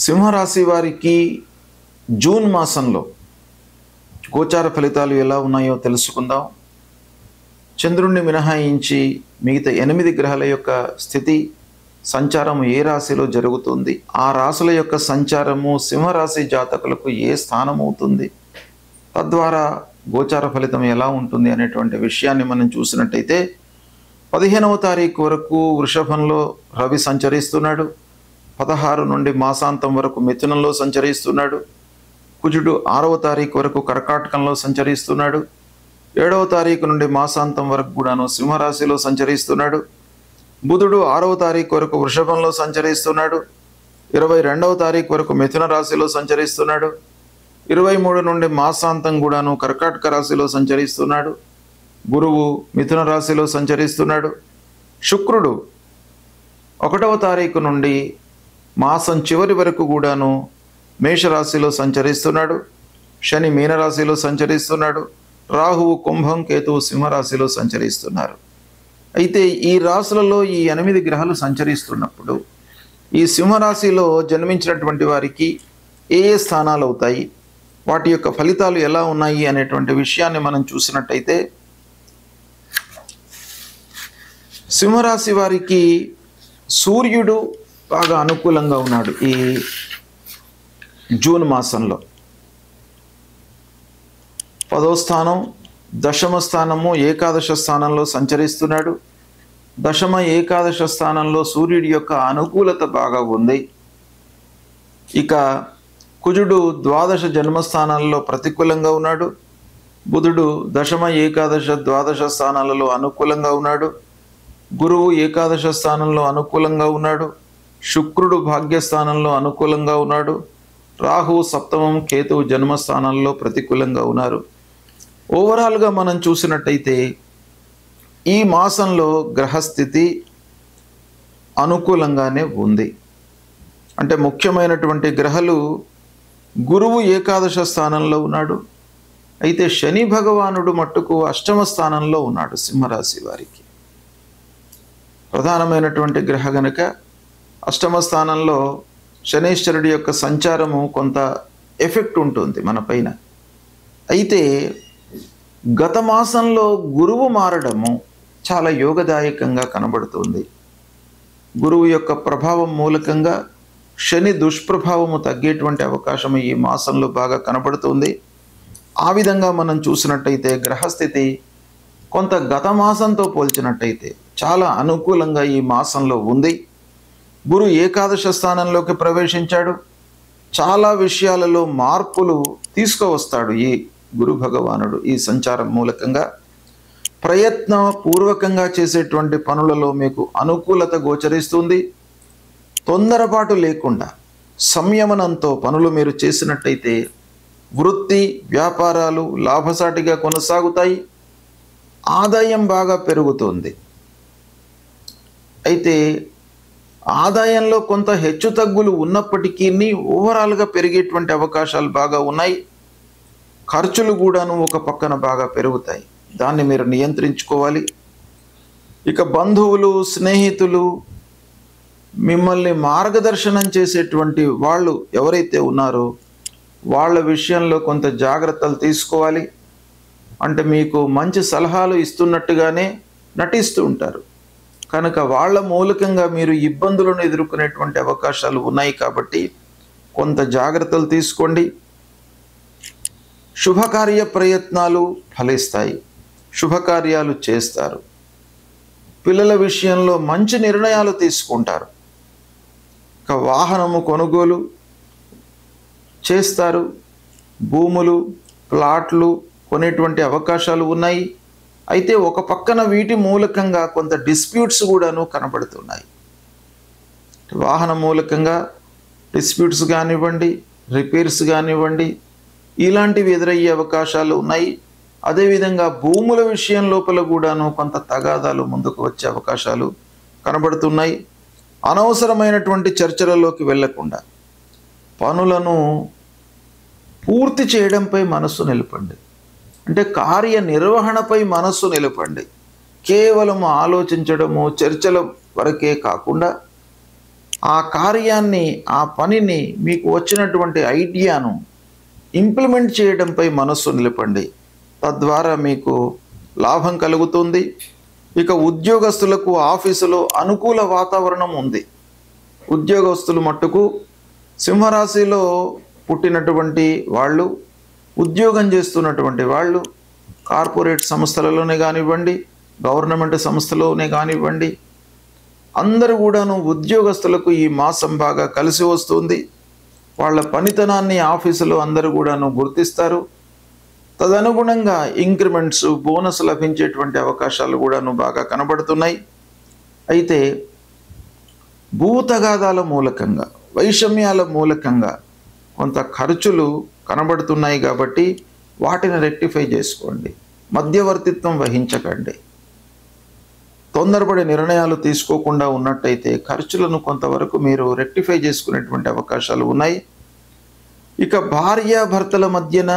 సింహరాశి వారికి జూన్ మాసంలో గోచార ఫలితాలు ఎలా ఉన్నాయో తెలుసుకుందాం. చంద్రుణ్ణి మినహాయించి మిగతా 8 గ్రహాల యొక్క స్థితి సంచారం ఏ రాశిలో జరుగుతుంది, ఆ రాశుల యొక్క సంచారము సింహరాశి జాతకులకు ఏ స్థానం అవుతుంది, తద్వారా గోచార ఫలితం ఎలా ఉంటుంది అనేటువంటి విషయాన్ని మనం చూసినట్టయితే 15వ తారీఖు వరకు వృషభంలో రవి సంచరిస్తున్నాడు. 16 నుండి మాసాంతం వరకు మిథునంలో సంచరిస్తున్నాడు. కుజుడు 6వ తారీఖు వరకు కర్కాటకంలో సంచరిస్తున్నాడు. 7వ తారీఖు నుండి మాసాంతం వరకు కూడాను సింహరాశిలో సంచరిస్తున్నాడు. బుధుడు 6వ తారీఖు వరకు వృషభంలో సంచరిస్తున్నాడు. 22వ తారీఖు వరకు మిథున రాశిలో సంచరిస్తున్నాడు. 23 నుండి మాసాంతం కూడాను కర్కాటక రాశిలో సంచరిస్తున్నాడు. గురువు మిథున రాశిలో సంచరిస్తున్నాడు. శుక్రుడు 1వ తారీఖు నుండి మాసం చివరి వరకు కూడాను మేషరాశిలో సంచరిస్తున్నాడు. శని మీనరాశిలో సంచరిస్తున్నాడు. రాహువు కుంభం, కేతువు సింహరాశిలో సంచరిస్తున్నారు. అయితే ఈ రాశులలో ఈ 8 గ్రహాలు సంచరిస్తున్నప్పుడు ఈ సింహరాశిలో జన్మించినటువంటి వారికి ఏ ఏ స్థానాలు అవుతాయి, వాటి యొక్క ఫలితాలు ఎలా ఉన్నాయి అనేటువంటి విషయాన్ని మనం చూసినట్టయితే సింహరాశి వారికి సూర్యుడు బాగా అనుకూలంగా ఉన్నాడు. ఈ జూన్ మాసంలో 10వ స్థానం, దశమ స్థానము, ఏకాదశ స్థానంలో సంచరిస్తున్నాడు. దశమ ఏకాదశ స్థానంలో సూర్యుడి యొక్క అనుకూలత బాగా ఉంది. ఇక కుజుడు ద్వాదశ జన్మస్థానాలలో ప్రతికూలంగా ఉన్నాడు. బుధుడు దశమ ఏకాదశ ద్వాదశ స్థానాలలో అనుకూలంగా ఉన్నాడు. గురువు ఏకాదశ స్థానంలో అనుకూలంగా ఉన్నాడు. శుక్రుడు భాగ్యస్థానంలో అనుకూలంగా ఉన్నాడు. రాహువు సప్తమం, కేతువు జన్మస్థానాల్లో ప్రతికూలంగా ఉన్నారు. ఓవరాల్గా మనం చూసినట్టయితే ఈ మాసంలో గ్రహస్థితి అనుకూలంగానే ఉంది. అంటే ముఖ్యమైనటువంటి గ్రహాలు గురువు ఏకాదశ స్థానంలో ఉన్నాడు. అయితే శని భగవానుడు మట్టుకు అష్టమ స్థానంలో ఉన్నాడు సింహరాశి వారికి. ప్రధానమైనటువంటి గ్రహ గనుక అష్టమ స్థానంలో శనీశ్వరుడి యొక్క సంచారము కొంత ఎఫెక్ట్ ఉంటుంది మన పైన. అయితే గత మాసంలో గురువు మారడము చాలా యోగదాయకంగా కనబడుతుంది. గురువు యొక్క ప్రభావం మూలకంగా శని దుష్ప్రభావము తగ్గేటువంటి అవకాశం ఈ మాసంలో బాగా కనబడుతుంది. ఆ విధంగా మనం చూసినట్టయితే గ్రహస్థితి కొంత గత మాసంతో పోల్చినట్టయితే చాలా అనుకూలంగా ఈ మాసంలో ఉంది. గురు ఏకాదశ స్థానంలోకి ప్రవేశించాడు. చాలా విషయాలలో మార్పులు తీసుకువస్తాడు ఈ గురు భగవానుడు. ఈ సంచారం మూలకంగా ప్రయత్నపూర్వకంగా చేసేటువంటి పనులలో మీకు అనుకూలత గోచరిస్తుంది. తొందరపాటు లేకుండా సంయమనంతో పనులు మీరు చేసినట్టయితే వృత్తి వ్యాపారాలు లాభసాటిగా కొనసాగుతాయి. ఆదాయం బాగా పెరుగుతుంది. అయితే ఆదాయంలో కొంత హెచ్చుతగ్గులు ఉన్నప్పటికీ ఓవరాల్గా పెరిగేటువంటి అవకాశాలు బాగా ఉన్నాయి. ఖర్చులు కూడాను ఒక పక్కన బాగా పెరుగుతాయి. దాన్ని మీరు నియంత్రించుకోవాలి. ఇక బంధువులు, స్నేహితులు, మిమ్మల్ని మార్గదర్శనం చేసేటువంటి వాళ్ళు ఎవరైతే ఉన్నారో వాళ్ళ విషయంలో కొంత జాగ్రత్తలు తీసుకోవాలి. అంటే మీకు మంచి సలహాలు ఇస్తున్నట్టుగానే నటిస్తూ ఉంటారు కనుక వాళ్ళ మూలకంగా మీరు ఇబ్బందులను ఎదుర్కొనేటువంటి అవకాశాలు ఉన్నాయి. కాబట్టి కొంత జాగ్రత్తలు తీసుకోండి. శుభకార్య ప్రయత్నాలు ఫలిస్తాయి. శుభకార్యాలు చేస్తారు. పిల్లల విషయంలో మంచి నిర్ణయాలు తీసుకుంటారు. ఇక వాహనము కొనుగోలు చేస్తారు. భూములు, ప్లాట్లు కొనేటువంటి అవకాశాలు ఉన్నాయి. అయితే ఒక పక్కన వీటి మూలకంగా కొంత డిస్ప్యూట్స్ కూడాను కనబడుతున్నాయి. వాహన మూలకంగా డిస్ప్యూట్స్ కానివ్వండి, రిపేర్స్ కానివ్వండి, ఇలాంటివి ఎదురయ్యే అవకాశాలు ఉన్నాయి. అదేవిధంగా భూముల విషయం లోపల కూడాను కొంత తగాదాలు ముందుకు వచ్చే అవకాశాలు కనబడుతున్నాయి. అనవసరమైనటువంటి చర్చలలోకి వెళ్లకుండా పనులను పూర్తి చేయడంపై మనస్సు నిలపండి. అంటే కార్యనిర్వహణపై మనస్సు నిలపండి. కేవలం ఆలోచించడము, చర్చల వరకే కాకుండా ఆ కార్యాన్ని, ఆ పనిని, మీకు వచ్చినటువంటి ఐడియాను ఇంప్లిమెంట్ చేయడంపై మనస్సు నిలపండి. తద్వారా మీకు లాభం కలుగుతుంది. ఇక ఉద్యోగస్తులకు ఆఫీసులో అనుకూల వాతావరణం ఉంది. ఉద్యోగస్తులు మట్టుకు సింహరాశిలో పుట్టినటువంటి వాళ్ళు, ఉద్యోగం చేస్తున్నటువంటి వాళ్ళు, కార్పొరేట్ సంస్థలలోనే కానివ్వండి, గవర్నమెంట్ సంస్థలోనే కానివ్వండి, అందరూ కూడాను ఉద్యోగస్తులకు ఈ మాసం బాగా కలిసి వస్తుంది. వాళ్ళ పనితనాన్ని ఆఫీసులో అందరూ కూడాను గుర్తిస్తారు. తదనుగుణంగా ఇంక్రిమెంట్స్, బోనస్ లభించేటువంటి అవకాశాలు కూడాను బాగా కనబడుతున్నాయి. అయితే భూతగాదాల మూలకంగా, వైషమ్యాల మూలకంగా కొంత ఖర్చులు కనబడుతున్నాయి కాబట్టి వాటిని రెక్టిఫై చేసుకోండి. మధ్యవర్తిత్వం వహించకండి. తొందరపడి నిర్ణయాలు తీసుకోకుండా ఉన్నట్టయితే ఖర్చులను కొంతవరకు మీరు రెక్టిఫై చేసుకునేటువంటి అవకాశాలు ఉన్నాయి. ఇక భార్యాభర్తల మధ్యన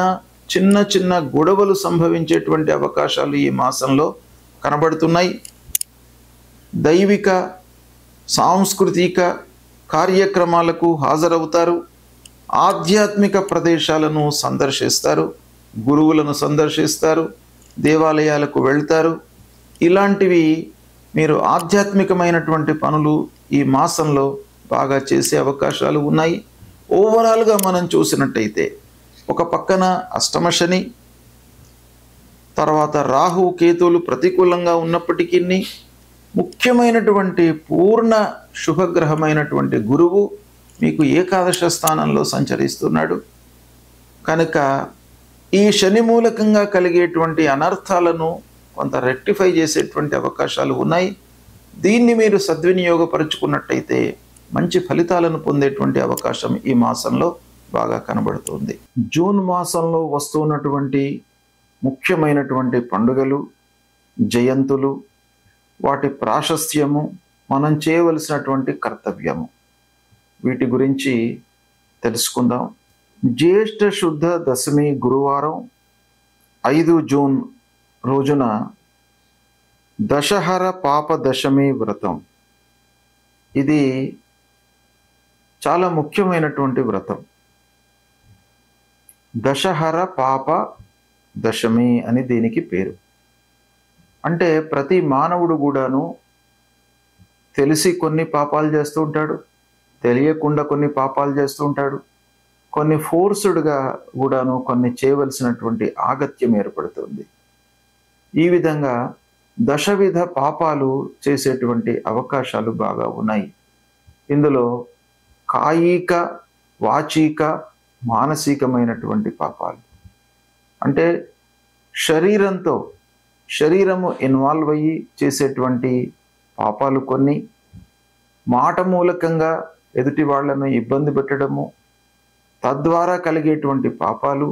చిన్న చిన్న గొడవలు సంభవించేటువంటి అవకాశాలు ఈ మాసంలో కనబడుతున్నాయి. దైవిక, సాంస్కృతిక కార్యక్రమాలకు హాజరవుతారు. ఆధ్యాత్మిక ప్రదేశాలను సందర్శిస్తారు. గురువులను సందర్శిస్తారు. దేవాలయాలకు వెళ్తారు. ఇలాంటివి మీరు ఆధ్యాత్మికమైనటువంటి పనులు ఈ మాసంలో బాగా చేసే అవకాశాలు ఉన్నాయి. ఓవరాల్గా మనం చూసినట్టయితే ఒక పక్కన అష్టమ శని, తర్వాత రాహు కేతువులు ప్రతికూలంగా ఉన్నప్పటికీ ముఖ్యమైనటువంటి పూర్ణ శుభగ్రహమైనటువంటి గురువు మీకు ఏకాదశ స్థానంలో సంచరిస్తున్నాడు. కనుక ఈ శని మూలకంగా కలిగేటువంటి అనర్థాలను కొంత రెక్టిఫై చేసేటువంటి అవకాశాలు ఉన్నాయి. దీన్ని మీరు సద్వినియోగపరుచుకున్నట్టయితే మంచి ఫలితాలను పొందేటువంటి అవకాశం ఈ మాసంలో బాగా కనబడుతుంది. జూన్ మాసంలో వస్తున్నటువంటి ముఖ్యమైనటువంటి పండుగలు, జయంతులు, వాటి ప్రాశస్త్యము, మనం చేయవలసినటువంటి కర్తవ్యము, వీటి గురించి తెలుసుకుందాం. జ్యేష్ఠ శుద్ధ దశమి గురువారం 5 జూన్ రోజున దశహర పాప దశమి వ్రతం. ఇది చాలా ముఖ్యమైనటువంటి వ్రతం. దశహర పాప దశమి అని దీనికి పేరు. అంటే ప్రతి మానవుడు కూడాను తెలిసి కొన్ని పాపాలు చేస్తూ ఉంటాడు, తెలియకుండా కొన్ని పాపాలు చేస్తూ ఉంటాడు, కొన్ని ఫోర్స్డ్గా కూడాను కొన్ని చేయవలసినటువంటి ఆగత్యం ఏర్పడుతుంది. ఈ విధంగా దశవిధ పాపాలు చేసేటువంటి అవకాశాలు బాగా ఉన్నాయి. ఇందులో కాయిక, వాచిక, మానసికమైనటువంటి పాపాలు, అంటే శరీరము ఇన్వాల్వ్ అయ్యి చేసేటువంటి పాపాలు కొన్ని, మాట మూలకంగా ఎదుటి వాళ్లను ఇబ్బంది పెట్టడము, తద్వారా కలిగేటువంటి పాపాలు,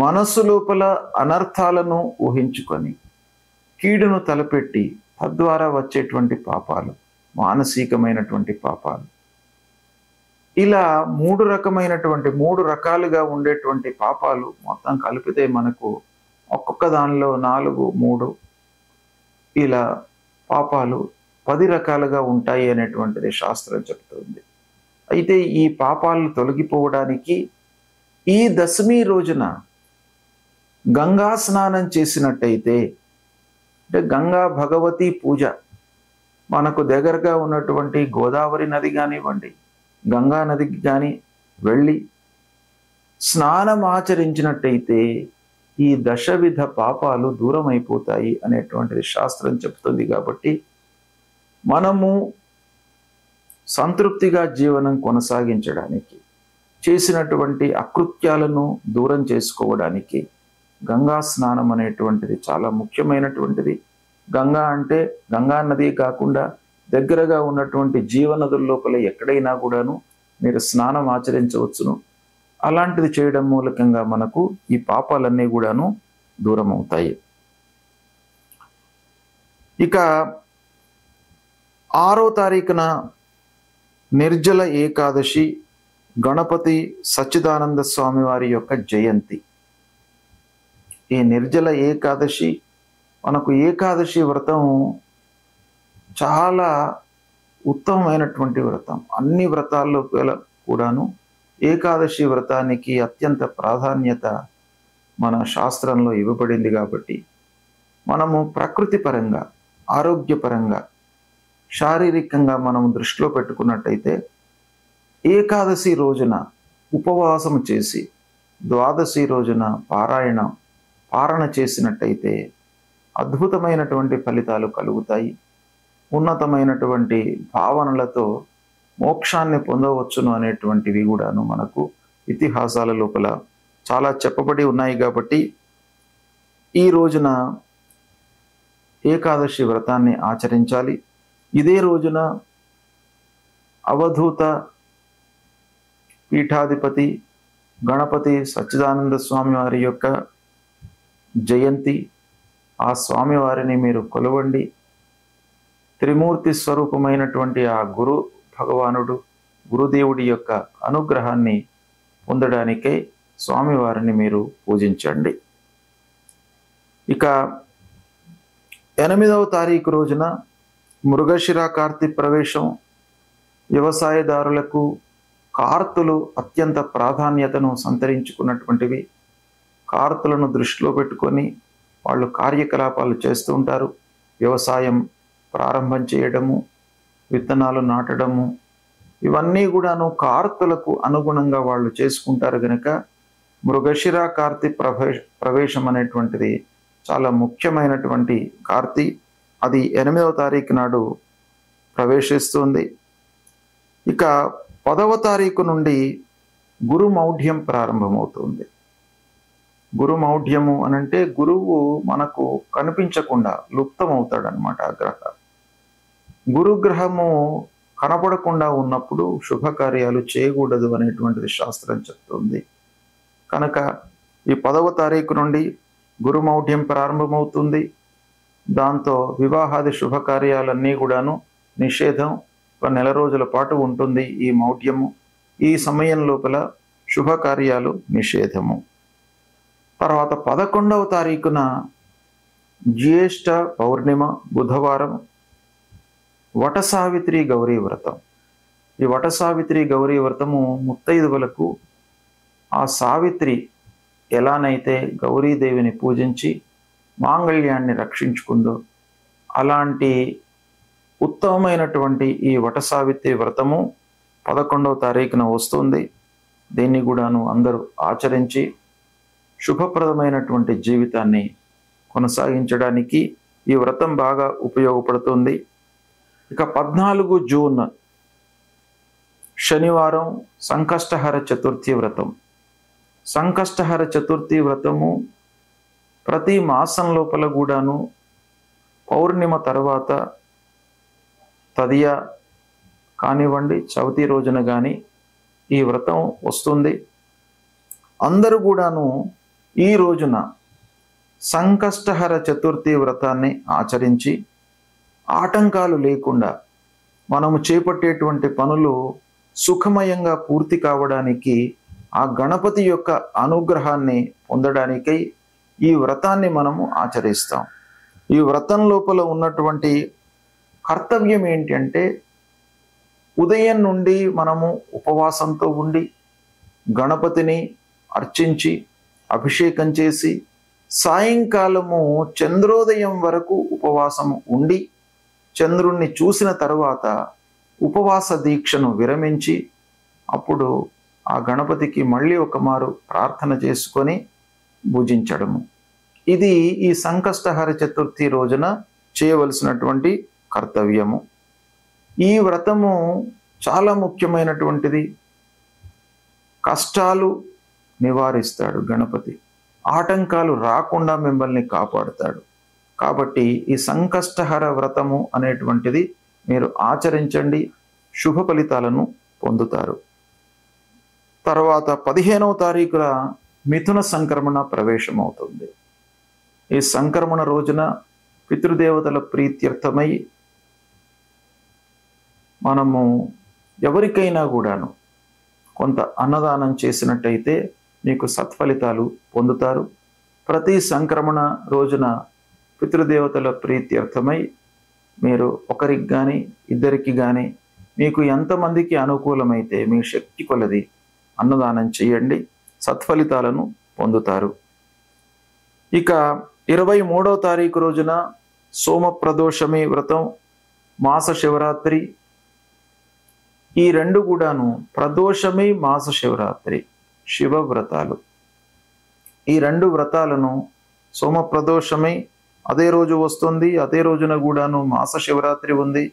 మనస్సు లోపల అనర్థాలను ఊహించుకొని కీడును తలపెట్టి తద్వారా వచ్చేటువంటి పాపాలు, మానసికమైనటువంటి పాపాలు. ఇలా 3 రకాలుగా ఉండేటువంటి పాపాలు మొత్తం కలిపితే మనకు ఒక్కొక్క దానిలో 4, 3 ఇలా పాపాలు 10 రకాలుగా ఉంటాయి అనేటువంటిది శాస్త్రం చెప్తుంది. అయితే ఈ పాపాలను తొలగిపోవడానికి ఈ దశమి రోజున గంగా స్నానం చేసినట్టయితే, అంటే గంగా భగవతి పూజ, మనకు దగ్గరగా ఉన్నటువంటి గోదావరి నది కానివ్వండి, గంగా నదికి కానీ వెళ్ళి స్నానం ఆచరించినట్టయితే ఈ దశవిధ పాపాలు దూరం అయిపోతాయి అనేటువంటిది శాస్త్రం చెప్తుంది. కాబట్టి మనము సంతృప్తిగా జీవనం కొనసాగించడానికి, చేసినటువంటి అకృత్యాలను దూరం చేసుకోవడానికి గంగా స్నానం అనేటువంటిది చాలా ముఖ్యమైనటువంటిది. గంగా అంటే గంగా నది కాకుండా దగ్గరగా ఉన్నటువంటి జీవనదుల లోపల ఎక్కడైనా కూడాను మీరు స్నానం ఆచరించవచ్చును. అలాంటిది చేయడం మూలకంగా మనకు ఈ పాపాలన్నీ కూడాను దూరం అవుతాయి. ఇక 6వ తారీఖున నిర్జల ఏకాదశి, గణపతి సచ్చిదానంద స్వామి వారి యొక్క జయంతి. ఈ నిర్జల ఏకాదశి, మనకు ఏకాదశి వ్రతం చాలా ఉత్తమమైనటువంటి వ్రతం. అన్ని వ్రతాల్లో కూడాను ఏకాదశి వ్రతానికి అత్యంత ప్రాధాన్యత మన శాస్త్రంలో ఇవ్వబడింది. కాబట్టి మనము ప్రకృతి పరంగా, ఆరోగ్యపరంగా, శారీరకంగా మనం దృష్టిలో పెట్టుకున్నట్టయితే ఏకాదశి రోజున ఉపవాసం చేసి ద్వాదశి రోజున పారణ చేసినట్టయితే అద్భుతమైనటువంటి ఫలితాలు కలుగుతాయి. ఉన్నతమైనటువంటి భావనలతో మోక్షాన్ని పొందవచ్చును అనేటువంటివి కూడాను మనకు ఇతిహాసాల లోపల చాలా చెప్పబడి ఉన్నాయి. కాబట్టి ఈ రోజున ఏకాదశి వ్రతాన్ని ఆచరించాలి. ఇదే రోజున అవధూత పీఠాధిపతి గణపతి సచ్చిదానంద స్వామి వారి యొక్క జయంతి. ఆ స్వామివారిని మీరు కొలవండి. త్రిమూర్తి స్వరూపమైనటువంటి ఆ గురు భగవానుడు, గురుదేవుడి యొక్క అనుగ్రహాన్ని పొందడానికై స్వామివారిని మీరు పూజించండి. ఇక 8వ తారీఖు రోజున మృగశిర కార్తీ ప్రవేశం. వ్యవసాయదారులకు కార్తులు అత్యంత ప్రాధాన్యతను సంతరించుకున్నటువంటివి. కార్తులను దృష్టిలో పెట్టుకొని వాళ్ళు కార్యకలాపాలు చేస్తూ ఉంటారు. వ్యవసాయం ప్రారంభం చేయడము, విత్తనాలు నాటడము, ఇవన్నీ కూడాను కార్తులకు అనుగుణంగా వాళ్ళు చేసుకుంటారు. కనుక మృగశిర కార్తీ ప్రవేశం అనేటువంటిది చాలా ముఖ్యమైనటువంటి కార్తీ. అది 8వ తారీఖు నాడు ప్రవేశిస్తుంది. ఇక 10వ తారీఖు నుండి గురుమౌఢ్యం ప్రారంభమవుతుంది. గురుమౌఢ్యము అనంటే గురువు మనకు కనిపించకుండా లుప్తమవుతాడనమాట. ఆ గ్రహ గురుగ్రహము కనపడకుండా ఉన్నప్పుడు శుభకార్యాలు చేయకూడదు అనేటువంటిది శాస్త్రం చెప్తుంది. కనుక ఈ 10వ తారీఖు నుండి గురుమౌఢ్యం ప్రారంభమవుతుంది. దాంతో వివాహాది శుభకార్యాలన్నీ కూడాను నిషేధం. ఒక నెల రోజుల పాటు ఉంటుంది ఈ మౌఢ్యము. ఈ సమయం లోపల శుభకార్యాలు నిషేధము. తర్వాత 11వ తారీఖున జ్యేష్ఠ పౌర్ణిమ బుధవారం వట సావిత్రి గౌరీ వ్రతం. ఈ వట సావిత్రి గౌరీ వ్రతము ముత్తైదువులకు ఆ సావిత్రి ఎలానైతే గౌరీదేవిని పూజించి మాంగళ్యాన్ని రక్షించుకుందో అలాంటి ఉత్తమమైనటువంటి ఈ వట సావిత్రి వ్రతము 11వ తారీఖున వస్తుంది. దీన్ని కూడాను అందరూ ఆచరించి శుభప్రదమైనటువంటి జీవితాన్ని కొనసాగించడానికి ఈ వ్రతం బాగా ఉపయోగపడుతుంది. ఇక 14 జూన్ శనివారం సంకష్టహర చతుర్థి వ్రతం. సంకష్టహర చతుర్థి వ్రతము ప్రతి మాసం లోపల కూడాను పౌర్ణిమ తర్వాత తదియ కానివ్వండి, చవితి రోజున కానీ ఈ వ్రతం వస్తుంది. అందరూ కూడాను ఈ రోజున సంకష్టహర చతుర్థి వ్రతాన్ని ఆచరించి ఆటంకాలు లేకుండా మనము చేపట్టేటువంటి పనులు సుఖమయంగా పూర్తి కావడానికి, ఆ గణపతి యొక్క అనుగ్రహాన్ని పొందడానికై ఈ వ్రతాన్ని మనము ఆచరిస్తాం. ఈ వ్రతం లోపల ఉన్నటువంటి కర్తవ్యం ఏంటి అంటే, ఉదయం నుండి మనము ఉపవాసంతో ఉండి గణపతిని అర్చించి అభిషేకం చేసి సాయంకాలము చంద్రోదయం వరకు ఉపవాసము ఉండి చంద్రుణ్ణి చూసిన తరువాత ఉపవాస దీక్షను విరమించి అప్పుడు ఆ గణపతికి మళ్ళీ ఒకమారు ప్రార్థన చేసుకొని పూజించడము. ఇది ఈ సంకష్టహర చతుర్థి రోజున చేయవలసినటువంటి కర్తవ్యము. ఈ వ్రతము చాలా ముఖ్యమైనటువంటిది. కష్టాలు నివారిస్తాడు గణపతి, ఆటంకాలు రాకుండా మిమ్మల్ని కాపాడుతాడు. కాబట్టి ఈ సంకష్టహర వ్రతము అనేటువంటిది మీరు ఆచరించండి, శుభ ఫలితాలను పొందుతారు. తర్వాత 15వ తారీఖున మిథున సంక్రమణ ప్రవేశం అవుతుంది. ఈ సంక్రమణ రోజున పితృదేవతల ప్రీత్యర్థమై మనము ఎవరికైనా కూడాను కొంత అన్నదానం చేసినట్టయితే మీకు సత్ఫలితాలు పొందుతారు. ప్రతి సంక్రమణ రోజున పితృదేవతల ప్రీత్యర్థమై మీరు ఒకరికి కానీ ఇద్దరికి కానీ మీకు ఎంతమందికి అనుకూలమైతే మీ శక్తి కొలది అన్నదానం చేయండి, సత్ఫలితాలను పొందుతారు. ఇక 23వ తారీఖు రోజున సోమ ప్రదోషమి వ్రతం, మాస శివరాత్రి, ఈ రెండు కూడాను ప్రదోషమి మాస శివరాత్రి శివ వ్రతాలు. ఈ రెండు వ్రతాలను సోమ ప్రదోషమి అదే రోజు వస్తుంది, అదే రోజున కూడాను మాస శివరాత్రి ఉంది.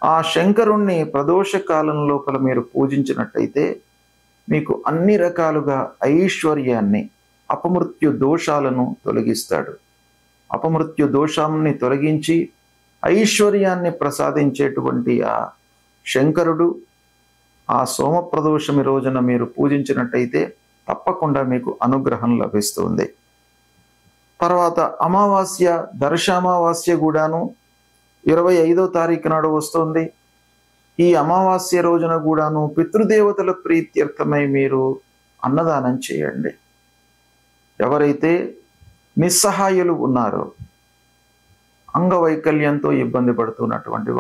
ఆ శంకరుణ్ణి ప్రదోష కాలం లోపల మీరు పూజించినట్టయితే మీకు అన్ని రకాలుగా ఐశ్వర్యాన్ని, అపమృత్యు దోషాలను తొలగిస్తాడు. అపమృత్యు దోషాన్ని తొలగించి ఐశ్వర్యాన్ని ప్రసాదించేటువంటి ఆ శంకరుడు ఆ సోమ ప్రదోషమి రోజున మీరు పూజించినట్టయితే తప్పకుండా మీకు అనుగ్రహం లభిస్తుంది. తర్వాత అమావాస్య, దర్శామావాస్య కూడాను 25వ తారీఖు నాడు వస్తుంది. ఈ అమావాస్య రోజున కూడాను పితృదేవతల ప్రీత్యర్థమై మీరు అన్నదానం చేయండి. ఎవరైతే నిస్సహాయులు ఉన్నారో, అంగవైకల్యంతో ఇబ్బంది పడుతున్నటువంటి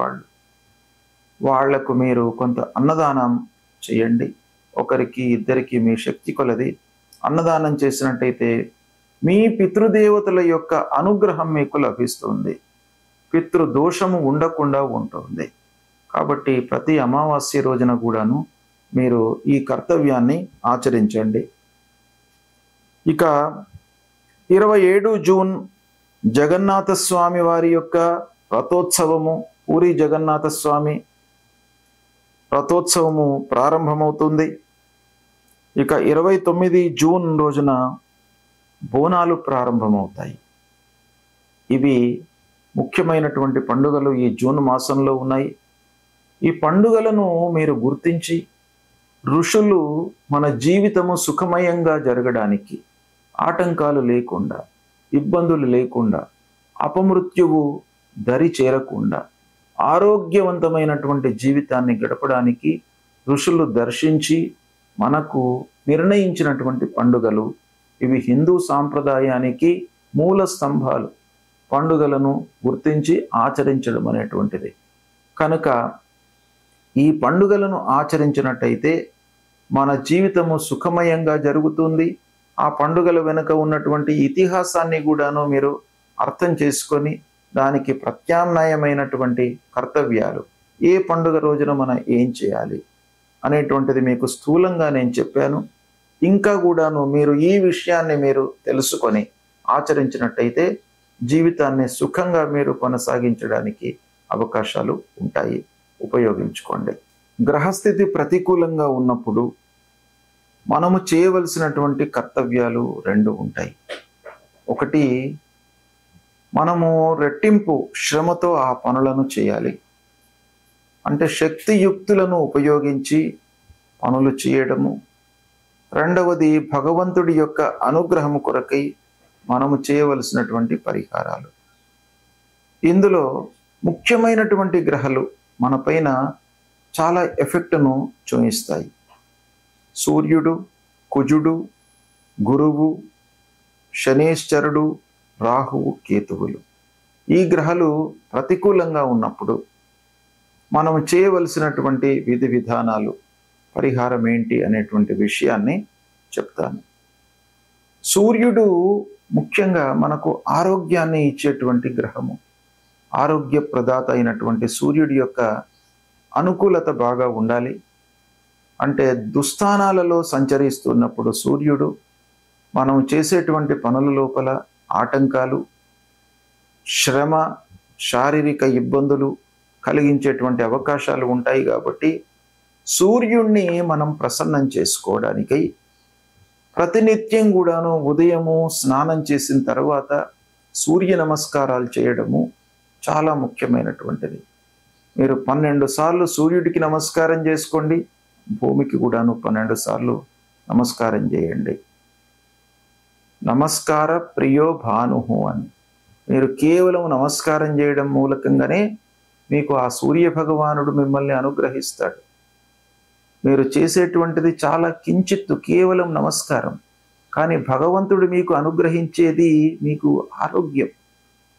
వాళ్లకు మీరు కొంత అన్నదానం చేయండి. ఒకరికి ఇద్దరికి మీ శక్తి కొలది అన్నదానం చేసినట్టయితే మీ పితృదేవతల యొక్క అనుగ్రహం మీకు లభిస్తుంది. పితృదోషము ఉండకుండా ఉంటుంది. కాబట్టి ప్రతి అమావాస్య రోజున కూడాను మీరు ఈ కర్తవ్యాన్ని ఆచరించండి. ఇక 27 జూన్ జగన్నాథ స్వామి వారి యొక్క రథోత్సవము, పూరి జగన్నాథ స్వామి రథోత్సవము ప్రారంభమవుతుంది. ఇక 29 జూన్ రోజున బోనాలు ప్రారంభమవుతాయి. ఇవి ముఖ్యమైనటువంటి పండుగలు ఈ జూన్ మాసంలో ఉన్నాయి. ఈ పండుగలను మీరు గుర్తించి ఋషులు మన జీవితము సుఖమయంగా జరగడానికి, ఆటంకాలు లేకుండా, ఇబ్బందులు లేకుండా, అపమృత్యువు దరి చేరకుండా ఆరోగ్యవంతమైనటువంటి జీవితాన్ని గడపడానికి ఋషులు దర్శించి మనకు నిర్ణయించినటువంటి పండుగలు ఇవి. హిందూ సాంప్రదాయానికి మూల స్తంభాలు. పండుగలను గుర్తించి ఆచరించడం అనేటువంటిది. కనుక ఈ పండుగలను ఆచరించినట్టయితే మన జీవితము సుఖమయంగా జరుగుతుంది. ఆ పండుగల వెనుక ఉన్నటువంటి ఇతిహాసాన్ని కూడాను మీరు అర్థం చేసుకొని దానికి ప్రత్యామ్నాయమైనటువంటి కర్తవ్యాలు, ఏ పండుగ రోజున మనం ఏం చేయాలి అనేటువంటిది మీకు స్థూలంగా నేను చెప్పాను. ఇంకా కూడాను మీరు ఈ విషయాన్ని మీరు తెలుసుకొని ఆచరించినట్టయితే జీవితాన్ని సుఖంగా మీరు కొనసాగించడానికి అవకాశాలు ఉంటాయి. ఉపయోగించుకోండి. గ్రహస్థితి ప్రతికూలంగా ఉన్నప్పుడు మనము చేయవలసినటువంటి కర్తవ్యాలు రెండు ఉంటాయి. ఒకటి, మనము రెట్టింపు శ్రమతో ఆ పనులను చేయాలి. అంటే శక్తియుక్తులను ఉపయోగించి పనులు చేయడము. రెండవది, భగవంతుడి యొక్క అనుగ్రహము కొరకై మనము చేయవలసినటువంటి పరిహారాలు. ఇందులో ముఖ్యమైనటువంటి గ్రహాలు మన పైన చాలా ఎఫెక్ట్ను చూపిస్తాయి. సూర్యుడు, కుజుడు, గురువు, శనీశ్వరుడు, రాహువు, కేతువులు. ఈ గ్రహాలు ప్రతికూలంగా ఉన్నప్పుడు మనం చేయవలసినటువంటి విధి విధానాలు, పరిహారం ఏంటి అనేటువంటి విషయాన్ని చెప్తాను. సూర్యుడు ముఖ్యంగా మనకు ఆరోగ్యాన్ని ఇచ్చేటువంటి గ్రహము. ఆరోగ్య ప్రదాత అయినటువంటి సూర్యుడి యొక్క అనుకూలత బాగా ఉండాలి. అంటే దుస్థానాలలో సంచరిస్తున్నప్పుడు సూర్యుడు మనం చేసేటువంటి పనుల లోపల ఆటంకాలు, శ్రమ, శారీరక ఇబ్బందులు కలిగించేటువంటి అవకాశాలు ఉంటాయి. కాబట్టి సూర్యుణ్ణి మనం ప్రసన్నం చేసుకోవడానికై ప్రతినిత్యం కూడాను ఉదయము స్నానం చేసిన తర్వాత సూర్య నమస్కారాలు చేయడము చాలా ముఖ్యమైనటువంటిది. మీరు 12 సార్లు సూర్యుడికి నమస్కారం చేసుకోండి, భూమికి కూడాను 12 సార్లు నమస్కారం చేయండి. నమస్కార ప్రియో భానుహు అని మీరు కేవలం నమస్కారం చేయడం మూలకంగానే మీకు ఆ సూర్య భగవానుడు మిమ్మల్ని అనుగ్రహిస్తాడు. మీరు చేసేటువంటిది చాలా కించిత్తు, కేవలం నమస్కారం. కానీ భగవంతుడు మీకు అనుగ్రహించేది మీకు ఆరోగ్యం.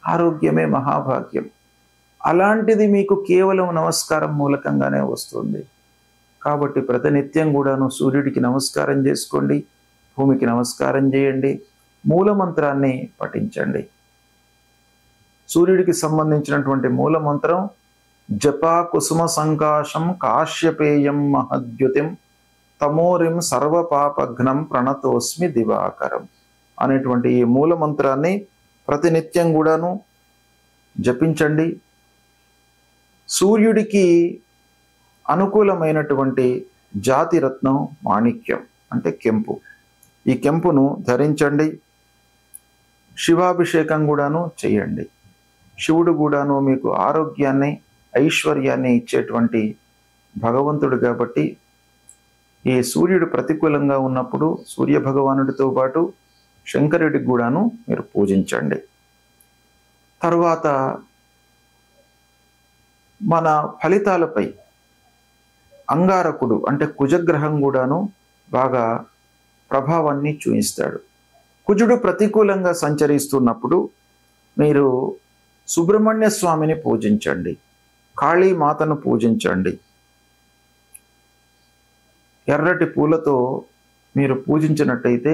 ఆరోగ్యమే మహాభాగ్యం. అలాంటిది మీకు కేవలం నమస్కారం మూలకంగానే వస్తుంది. కాబట్టి ప్రతినిత్యం కూడాను సూర్యుడికి నమస్కారం చేసుకోండి, భూమికి నమస్కారం చేయండి, మూలమంత్రాన్ని పఠించండి. సూర్యుడికి సంబంధించినటువంటి మూలమంత్రం జపా కుసుమ సంకాశం కాశ్యపేయం మహద్యుతిం తమోరిం సర్వపాపఘ్నం ప్రణతోస్మి దివాకరం అనేటువంటి ఈ మూలమంత్రాన్ని ప్రతినిత్యం కూడాను జపించండి. సూర్యుడికి అనుకూలమైనటువంటి జాతి రత్నం మాణిక్యం అంటే కెంపు. ఈ కెంపును ధరించండి. శివాభిషేకం కూడాను చేయండి. శివుడు కూడాను మీకు ఆరోగ్యాన్ని ఐశ్వర్యాన్ని ఇచ్చేటువంటి భగవంతుడు కాబట్టి ఈ సూర్యుడు ప్రతికూలంగా ఉన్నప్పుడు సూర్య భగవానుడితో పాటు శంకరుడికి కూడాను మీరు పూజించండి. తరువాత మన ఫలితాలపై అంగారకుడు అంటే కుజగ్రహం కూడాను బాగా ప్రభావాన్ని చూపిస్తాడు. కుజుడు ప్రతికూలంగా సంచరిస్తున్నప్పుడు మీరు సుబ్రహ్మణ్య స్వామిని పూజించండి, కాళీమాతను పూజించండి. ఎర్రటి పూలతో మీరు పూజించినట్టయితే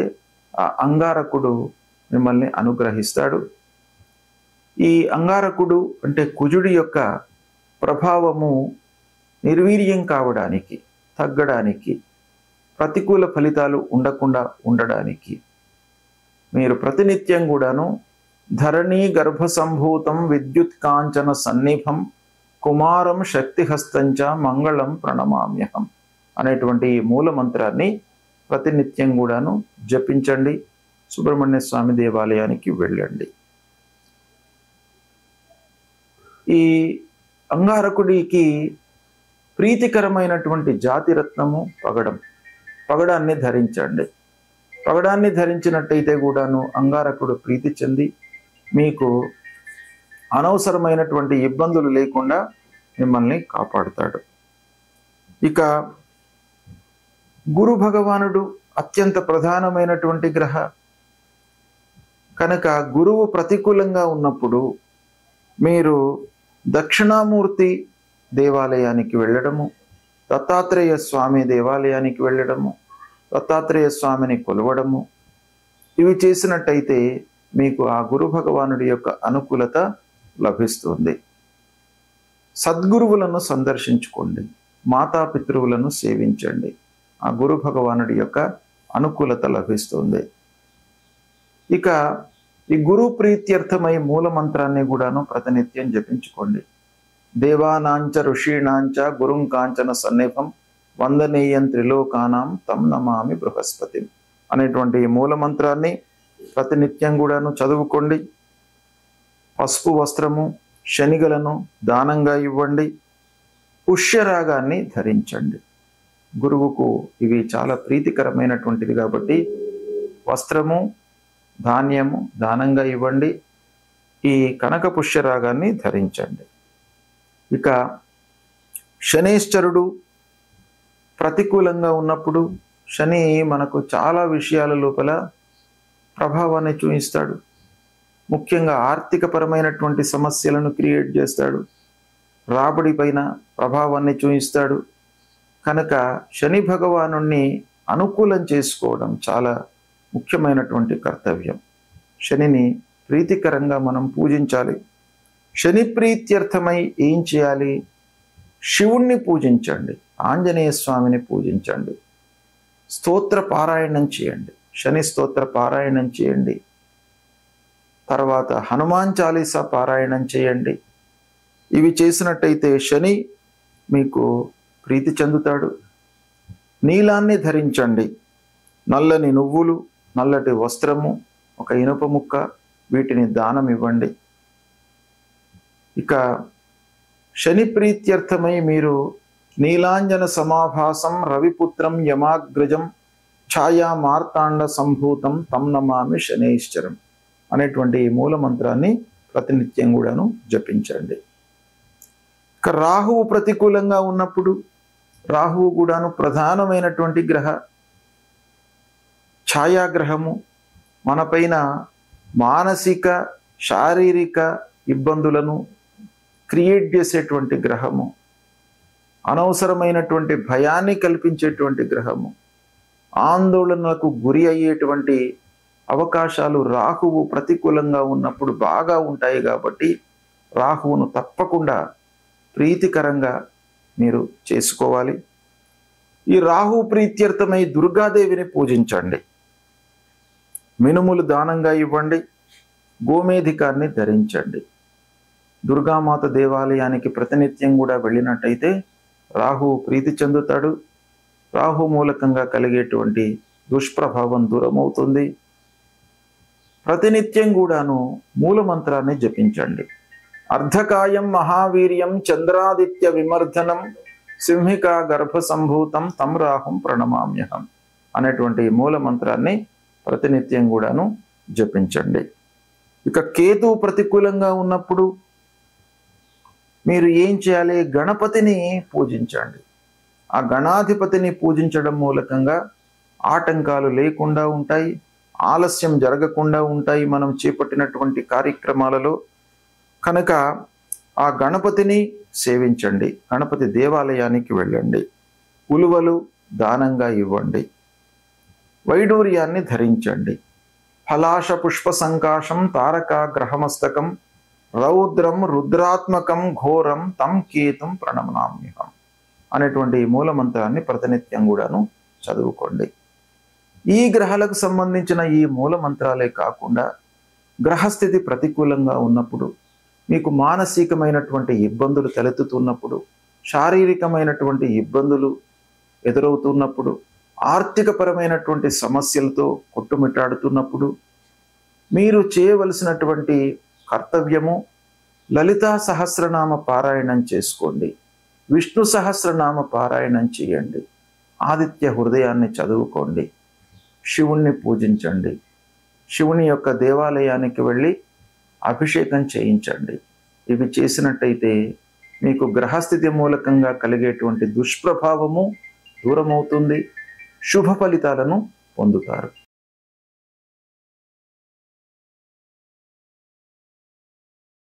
ఆ అంగారకుడు మిమ్మల్ని అనుగ్రహిస్తాడు. ఈ అంగారకుడు అంటే కుజుడి యొక్క ప్రభావము నిర్వీర్యం కావడానికి, తగ్గడానికి, ప్రతికూల ఫలితాలు ఉండకుండా ఉండడానికి మీరు ప్రతినిత్యం కూడాను ధరణీ గర్భసంభూతం విద్యుత్ కాంచన సన్నిభం కుమారం శక్తిహస్తంచ మంగళం ప్రణమామ్యహం అనేటువంటి మూలమంత్రాన్ని ప్రతినిత్యం కూడాను జపించండి. సుబ్రహ్మణ్య స్వామి దేవాలయానికి వెళ్ళండి. ఈ అంగారకుడికి ప్రీతికరమైనటువంటి జాతిరత్నము పగడం. పగడాన్ని ధరించండి. పగడాన్ని ధరించినట్టయితే కూడాను అంగారకుడు ప్రీతి చెంది మీకు అనవసరమైనటువంటి ఇబ్బందులు లేకుండా మిమ్మల్ని కాపాడుతాడు. ఇక గురు భగవానుడు అత్యంత ప్రధానమైనటువంటి గ్రహ కనుక గురువు ప్రతికూలంగా ఉన్నప్పుడు మీరు దక్షిణామూర్తి దేవాలయానికి వెళ్ళడము, దత్తాత్రేయ స్వామి దేవాలయానికి వెళ్ళడము, దత్తాత్రేయ స్వామిని కొలవడము, ఇవి చేసినట్టయితే మీకు ఆ గురు భగవానుడి యొక్క అనుకూలత లభిస్తుంది. సద్గురువులను సందర్శించుకోండి, మాతాపితృవులను సేవించండి. ఆ గురు భగవానుడి యొక్క అనుకూలత లభిస్తుంది. ఇక ఈ గురు ప్రీత్యర్థమై మూలమంత్రాన్ని కూడాను ప్రతినిత్యం జపించుకోండి. దేవానాంచ ఋషీణాంచ గురుం కాంచన సన్నిభం వందనీయం త్రిలోకానాం తం నమామి బృహస్పతి అనేటువంటి మూలమంత్రాన్ని ప్రతినిత్యం కూడాను చదువుకోండి. పసుపు వస్త్రము, శనిగలను దానంగా ఇవ్వండి. పుష్యరాగాన్ని ధరించండి. గురువుకు ఇవి చాలా ప్రీతికరమైనటువంటిది కాబట్టి వస్త్రము, ధాన్యము దానంగా ఇవ్వండి. ఈ కనక పుష్యరాగాన్ని ధరించండి. ఇక శనేశ్వరుడు ప్రతికూలంగా ఉన్నప్పుడు శని మనకు చాలా విషయాల లోపల ప్రభావాన్ని చూపిస్తాడు. ముఖ్యంగా ఆర్థికపరమైనటువంటి సమస్యలను క్రియేట్ చేస్తాడు. రాబడి పైన ప్రభావాన్ని చూపిస్తాడు. కనుక శని భగవానుణ్ణి అనుకూలం చేసుకోవడం చాలా ముఖ్యమైనటువంటి కర్తవ్యం. శనిని ప్రీతికరంగా మనం పూజించాలి. శని ప్రీత్యర్థమై ఏం చేయాలి? శివుణ్ణి పూజించండి, ఆంజనేయ స్వామిని పూజించండి, స్తోత్ర పారాయణం చేయండి, శని స్తోత్ర పారాయణం చేయండి. తర్వాత హనుమాన్ చాలీసా పారాయణం చేయండి. ఇవి చేసినట్టయితే శని మీకు ప్రీతి చెందుతాడు. నీలాన్ని ధరించండి. నల్లని నువ్వులు, నల్లటి వస్త్రము, ఒక ఇనుప ముక్క, వీటిని దానం ఇవ్వండి. ఇక శని ప్రీత్యర్థమై మీరు నీలాంజన సమాభాసం రవిపుత్రం యమాగ్రజం ఛాయా మార్తాండ సంభూతం తం నమామి శనైశ్చరం అనేటువంటి మూలమంత్రాన్ని ప్రతినిత్యం కూడాను జపించండి. ఇక రాహువు ప్రతికూలంగా ఉన్నప్పుడు, రాహువు కూడాను ప్రధానమైనటువంటి గ్రహ ఛాయాగ్రహము, మనపైన మానసిక శారీరక ఇబ్బందులను క్రియేట్ చేసేటువంటి గ్రహము, అనవసరమైనటువంటి భయాన్ని కల్పించేటువంటి గ్రహము, ఆందోళనలకు గురి అయ్యేటువంటి అవకాశాలు రాహువు ప్రతికూలంగా ఉన్నప్పుడు బాగా ఉంటాయి. కాబట్టి రాహువును తప్పకుండా ప్రీతికరంగా మీరు చేసుకోవాలి. ఈ రాహు ప్రీత్యర్థమై దుర్గాదేవిని పూజించండి, మినుములు దానంగా ఇవ్వండి, గోమేధికాన్ని ధరించండి. దుర్గామాత దేవాలయానికి ప్రతినిత్యం కూడా వెళ్ళినట్టయితే రాహువు ప్రీతి చెందుతాడు. రాహు మూలకంగా కలిగేటువంటి దుష్ప్రభావం దూరమవుతుంది. ప్రతినిత్యం కూడాను మూలమంత్రాన్ని జపించండి. అర్ధకాయం మహావీర్యం చంద్రాదిత్య విమర్ధనం సింహికా గర్భ సంభూతం తం రాహుం ప్రణమామ్యహం అనేటువంటి మూలమంత్రాన్ని ప్రతినిత్యం కూడాను జపించండి. ఇక కేతు ప్రతికూలంగా ఉన్నప్పుడు మీరు ఏం చేయాలి? గణపతిని పూజించండి. ఆ గణాధిపతిని పూజించడం మూలకంగా ఆటంకాలు లేకుండా ఉంటాయి, ఆలస్యం జరగకుండా ఉంటాయి మనం చేపట్టినటువంటి కార్యక్రమాలలో. కనుక ఆ గణపతిని సేవించండి, గణపతి దేవాలయానికి వెళ్ళండి, ఉలువలు దానంగా ఇవ్వండి, వైడూర్యాన్ని ధరించండి. ఫలాశ పుష్ప సంకాశం తారకా గ్రహమస్తకం రౌద్రం రుద్రాత్మకం ఘోరం తం కేతుం ప్రణమనామ్యహం అనేటువంటి మూలమంత్రాన్ని ప్రతినిత్యం కూడాను చదువుకోండి. ఈ గ్రహాలకు సంబంధించిన ఈ మూలమంత్రాలే కాకుండా గ్రహస్థితి ప్రతికూలంగా ఉన్నప్పుడు, మీకు మానసికమైనటువంటి ఇబ్బందులు తలెత్తుతున్నప్పుడు, శారీరకమైనటువంటి ఇబ్బందులు ఎదురవుతున్నప్పుడు, ఆర్థికపరమైనటువంటి సమస్యలతో కొట్టుమిట్టాడుతున్నప్పుడు మీరు చేయవలసినటువంటి కర్తవ్యము లలితా సహస్రనామ పారాయణం చేసుకోండి, విష్ణు సహస్రనామ పారాయణం చేయండి, ఆదిత్య హృదయాన్ని చదువుకోండి, శివుణ్ణి పూజించండి, శివుని యొక్క దేవాలయానికి వెళ్ళి అభిషేకం చేయించండి. ఇవి చేసినట్టయితే మీకు గ్రహస్థితి మూలకంగా కలిగేటువంటి దుష్ప్రభావము దూరమవుతుంది, శుభ ఫలితాలను పొందుతారు.